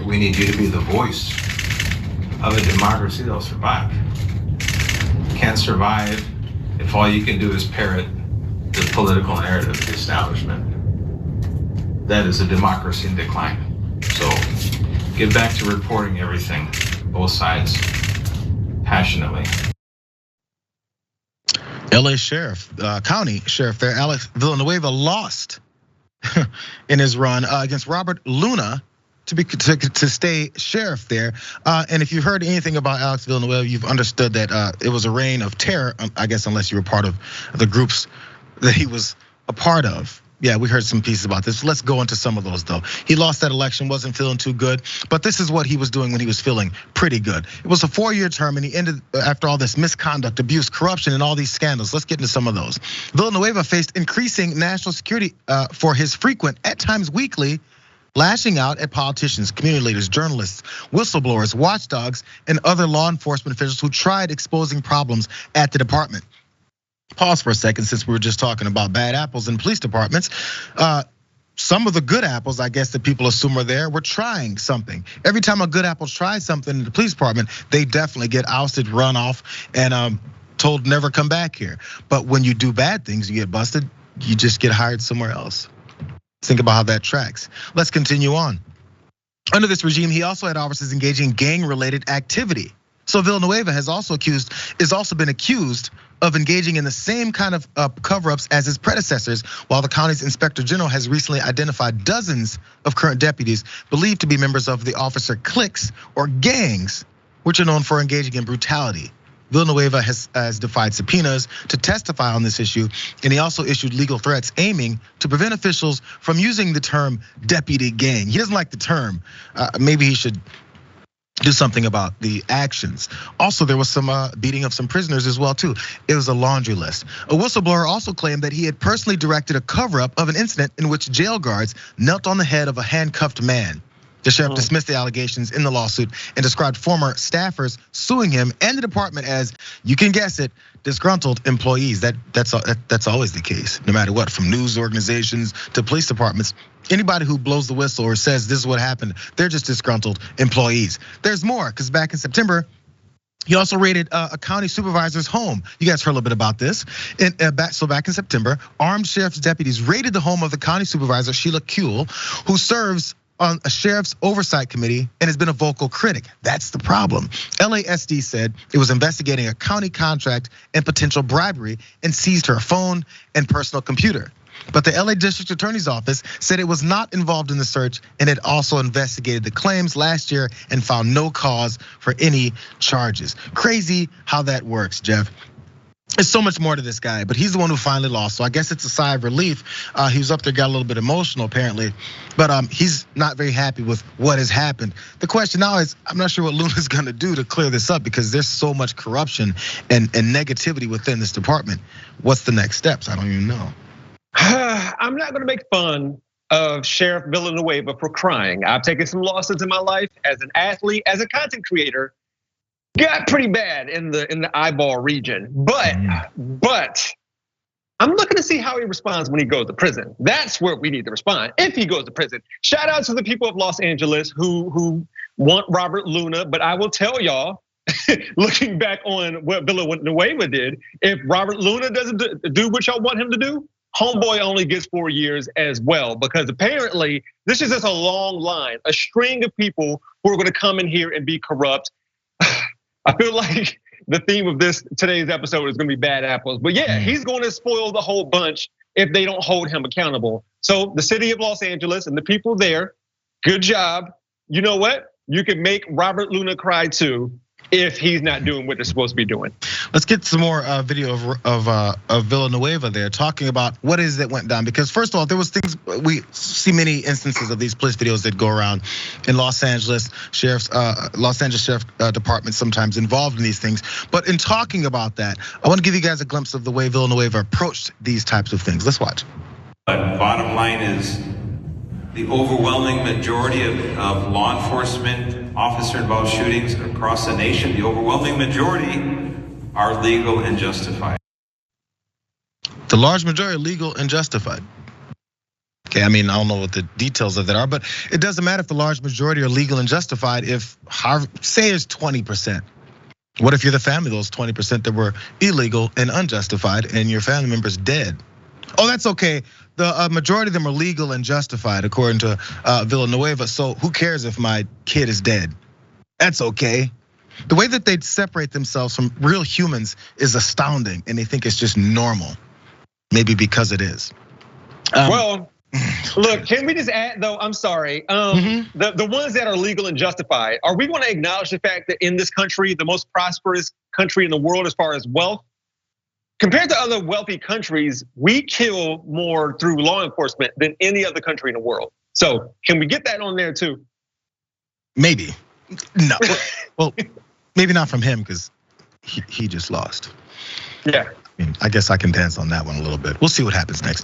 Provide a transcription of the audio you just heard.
We need you to be the voice of a democracy that'll survive. Can't survive if all you can do is parrot the political narrative of the establishment. That is a democracy in decline. So get back to reporting everything, both sides, passionately. LA Sheriff, County Sheriff there, Alex Villanueva lost in his run against Robert Luna to stay sheriff there. And if you've heard anything about Alex Villanueva, you've understood that it was a reign of terror, I guess, unless you were part of the groups that he was a part of. Yeah, we heard some pieces about this. Let's go into some of those though. He lost that election, wasn't feeling too good, but this is what he was doing when he was feeling pretty good. It was a 4-year term and he ended after all this misconduct, abuse, corruption, and all these scandals. Let's get into some of those. Villanueva faced increasing national security for his frequent, at times weekly, lashing out at politicians, community leaders, journalists, whistleblowers, watchdogs, and other law enforcement officials who tried exposing problems at the department. Pause for a second, since we were just talking about bad apples in police departments. Some of the good apples, I guess, that people assume are there, were trying something. Every time a good apple tries something in the police department, they definitely get ousted, run off, and told never come back here. But when you do bad things, you get busted, you just get hired somewhere else. Think about how that tracks. Let's continue on. Under this regime, he also had officers engaging in gang-related activity. So Villanueva has also been accused of engaging in the same kind of cover-ups as his predecessors, while the county's inspector general has recently identified dozens of current deputies believed to be members of the officer cliques or gangs, which are known for engaging in brutality. Villanueva has defied subpoenas to testify on this issue, and he also issued legal threats aiming to prevent officials from using the term deputy gang. He doesn't like the term. Maybe he should do something about the actions. Also, there was some beating of some prisoners as well too. It was a laundry list. A whistleblower also claimed that he had personally directed a cover-up of an incident in which jail guards knelt on the head of a handcuffed man. The sheriff dismissed the allegations in the lawsuit and described former staffers suing him and the department as, you can guess it, disgruntled employees. That's always the case, no matter what, from news organizations to police departments. Anybody who blows the whistle or says this is what happened, they're just disgruntled employees. There's more, because back in September, he also raided a county supervisor's home. You guys heard a little bit about this. So back in September, armed sheriff's deputies raided the home of the county supervisor, Sheila Kuehl, who serves on a sheriff's oversight committee and has been a vocal critic. That's the problem. LASD said it was investigating a county contract and potential bribery and seized her phone and personal computer. But the LA District Attorney's Office said it was not involved in the search and it also investigated the claims last year and found no cause for any charges. Crazy how that works, Jeff. There's so much more to this guy, but he's the one who finally lost. So I guess it's a sigh of relief. He was up there, got a little bit emotional apparently, but he's not very happy with what has happened. The question now is, I'm not sure what Luna's gonna do to clear this up because there's so much corruption and negativity within this department. What's the next steps? I don't even know. I'm not gonna make fun of Sheriff Villanueva for crying. I've taken some losses in my life as an athlete, as a content creator. Got pretty bad in the eyeball region, but I'm looking to see how he responds when he goes to prison. That's where we need to respond. If he goes to prison, shout out to the people of Los Angeles who want Robert Luna. But I will tell y'all, looking back on what Villanueva did, if Robert Luna doesn't do what y'all want him to do, homeboy only gets 4 years as well, because apparently this is just a long line, a string of people who are going to come in here and be corrupt. I feel like the theme of today's episode is gonna be bad apples. But yeah, he's gonna spoil the whole bunch if they don't hold him accountable. So the city of Los Angeles and the people there, good job. You know what? You can make Robert Luna cry too if he's not doing what they're supposed to be doing. Let's get some more video of Villanueva there talking about what is that went down. Because first of all, there was things, we see many instances of these police videos that go around in Los Angeles Sheriff's Department sometimes involved in these things. But in talking about that, I want to give you guys a glimpse of the way Villanueva approached these types of things. Let's watch. But bottom line is, the overwhelming majority of law enforcement officer-involved shootings across the nation, the overwhelming majority are legal and justified. The large majority are legal and justified. Okay, I mean, I don't know what the details of that are, but it doesn't matter if the large majority are legal and justified if, say it's 20%. What if you're the family of those 20% that were illegal and unjustified and your family member's dead? Oh, that's okay. The majority of them are legal and justified according to Villanueva, so who cares if my kid is dead? That's okay. The way that they separate themselves from real humans is astounding, and they think it's just normal. Maybe because it is. Well, look, can we just add though, I'm sorry, the ones that are legal and justified, are we gonna acknowledge the fact that in this country, the most prosperous country in the world as far as wealth, compared to other wealthy countries, we kill more through law enforcement than any other country in the world. So can we get that on there too? Maybe, no, well, maybe not from him because he just lost. Yeah. I mean, I guess I can dance on that one a little bit. We'll see what happens next.